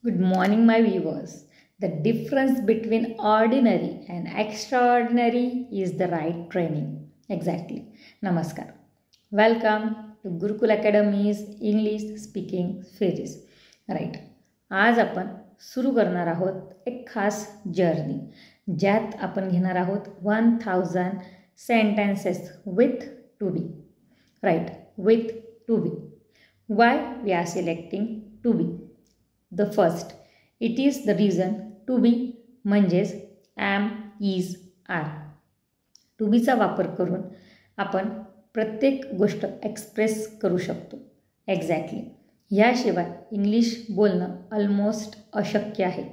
Good morning, my viewers. The difference between ordinary and extraordinary is the right training. Exactly. Namaskar. Welcome to Gurukul Academy's English Speaking Series. Right, आज आपण सुरू करणार आहोत एक खास journey ज्यात आपण घेणार आहोत 1000 sentences with to be. Right, with to be. Why we are selecting to be? The first, it is the reason to be म्हणजेच am, is, are. to be चा वापर करून आपण प्रत्येक गोष्ट एक्सप्रेस करू शकतो. एक्झॅक्टली. ह्याशिवाय इंग्लिश बोलणं ऑलमोस्ट अशक्य आहे.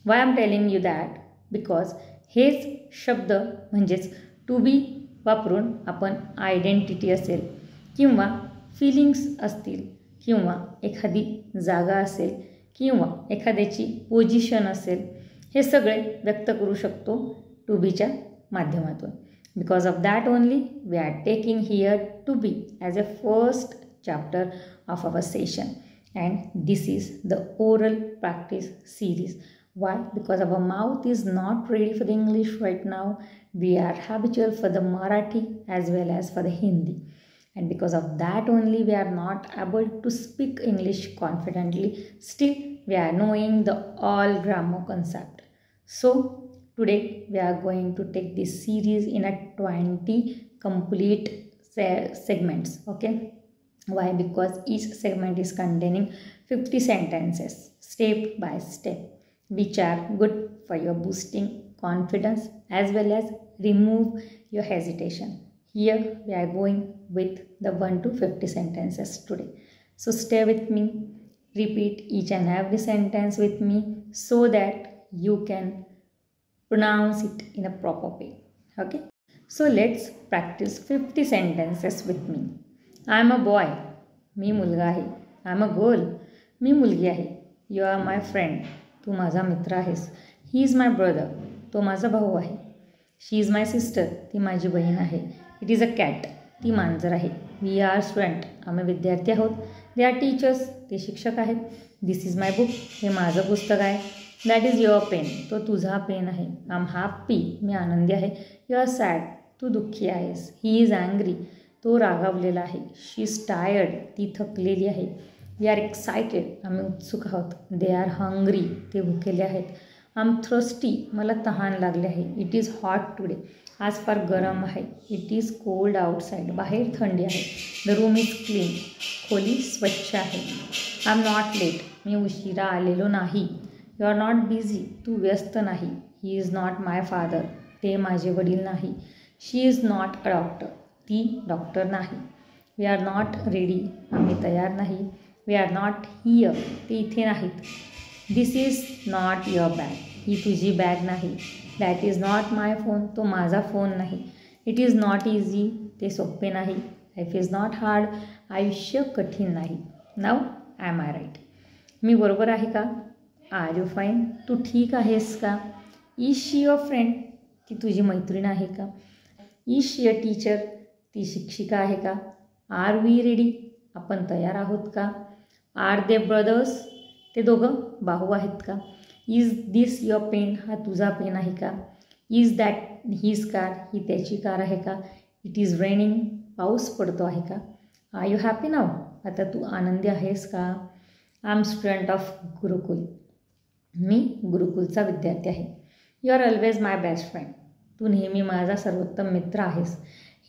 Y am telling you that? Because हेच शब्द म्हणजेच टू बी वापरून आपण आयडेंटिटी असेल किंवा फिलिंग्स असतील किंवा एखादी जागा असेल किंवा एखाद्याची पोझिशन असेल, हे सगळे व्यक्त करू शकतो टू बीच्या माध्यमातून. Because of that only we are taking here to be as a first chapter of our session and this is the oral practice series. Why? Because our mouth is not ready for the English right now. We are habitual for the Marathi as well as for the Hindi. And because of that only we are not able to speak English confidently. Still we are knowing the all grammar concept. So today we are going to take this series in a 20 complete segments. Okay. Why? Because each segment is containing 50 sentences step by step, which are good for your boosting confidence as well as remove your hesitation. Here we are going with the 1 to 50 sentences today. So stay with me, repeat each and every sentence with me so that you can pronounce it in a proper way. Okay? So let's practice 50 sentences with me. I am a boy. मी मुलगा आहे. I am a girl. मी मुलगी आहे. You are my friend. तू माझा मित्र आहेस. He is my brother. तो माझा भाऊ आहे. She is my sister. ती माझी बहीण आहे. It is a cat. ती मांजर आहे. We are student. आम्ही विद्यार्थी आहोत. They are teachers. ते शिक्षक आहेत. This is my book. हे माझं पुस्तक आहे. That is your pen. तो तुझा पेन आहे. I'm happy. मी आनंदी आहे. You are sad. तू दुःखी आहेस. He is angry. तो रागावलेला आहे. She is tired. ती थकलेली आहे. We are excited. आम्ही उत्सुक आहोत. They are hungry. ते भुकेले आहेत. I am thirsty. मला तहान लागले आहे. It is hot today. आज फार गरम आहे. It is cold outside. बाहेर थंडी आहे. The room is clean. खोली स्वच्छ आहे. I am not late. मी उशिरा आलेलो नाही. You are not busy. तू व्यस्त नाही. He is not my father. ते माझे वडील नाही. शी इज नॉट अ डॉक्टर. ती डॉक्टर नाही. We are not ready. आम्ही तयार नाही. We are not here. ते इथे नाहीत. This is not your bag. ही तुझी बॅग नाही. That is not my phone. तो माझा फोन नाही. It is not easy. ते सोपे नाही. Life is not hard. आयुष्य कठीण नाही. नाव ॲम आय राईट. मी बरोबर आहे का? Are you fine. तू ठीक आहेस का? Is she your friend. ती तुझी मैत्रीण आहे का? Is she a teacher. ती शिक्षिका आहे का? Are we ready. आपण तयार आहोत का? Are they brothers. ते दोघं भाऊ आहेत का? Is this your pen. हा तुझा पेन आहे का? Is that his car. ही त्याची कार आहे का? It is raining. पाऊस पडतो आहे का? Are you happy now. आता तू आनंदी आहेस का? I am student of Gurukul. मी गुरुकुलचा विद्यार्थी आहे. You are always my best friend. तू नेहमी माझा सर्वोत्तम मित्र आहेस.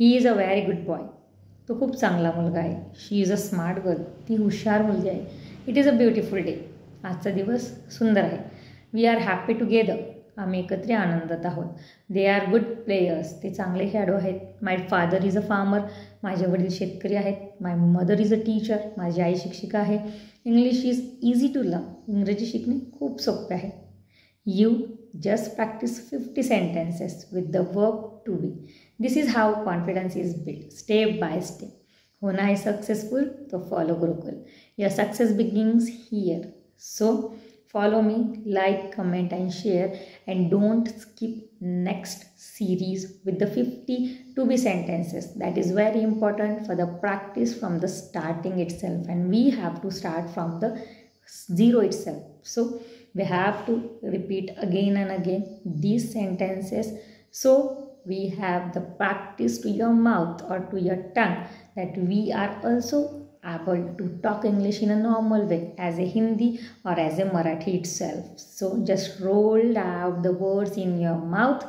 He is a very good boy. तो खूप चांगला मुलगा आहे. She is a smart girl. ती हुशार मुलगी आहे. It is a beautiful day. आजचा दिवस सुंदर आहे. We are happy together. आम्ही एकत्र आनंदात आहोत. They are good players. ते चांगले खेळाडू आहेत. My father is a farmer. माझे वडील शेतकरी आहेत. My mother is a teacher. माझी आई शिक्षिका आहे. English is easy to learn. इंग्रजी शिकणे खूप सोपे आहे. You just practice 50 sentences with the verb to be. This is how confidence is built step by step. होना है सक्सेसफुल तो follow Gurukul. Your success begins here. So follow me, like, comment and share, and don't skip next series with the 50 to be sentences. That is very important for the practice from the starting itself, and we have to start from the zero itself. So we have to repeat again and again these sentences, so we have the practice to your mouth or to your tongue, that we are also able to talk English in a normal way as a Hindi or as a Marathi itself. So just roll out the words in your mouth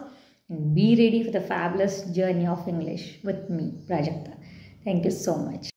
and be ready for the fabulous journey of English with me, Prajakta. Thank you so much.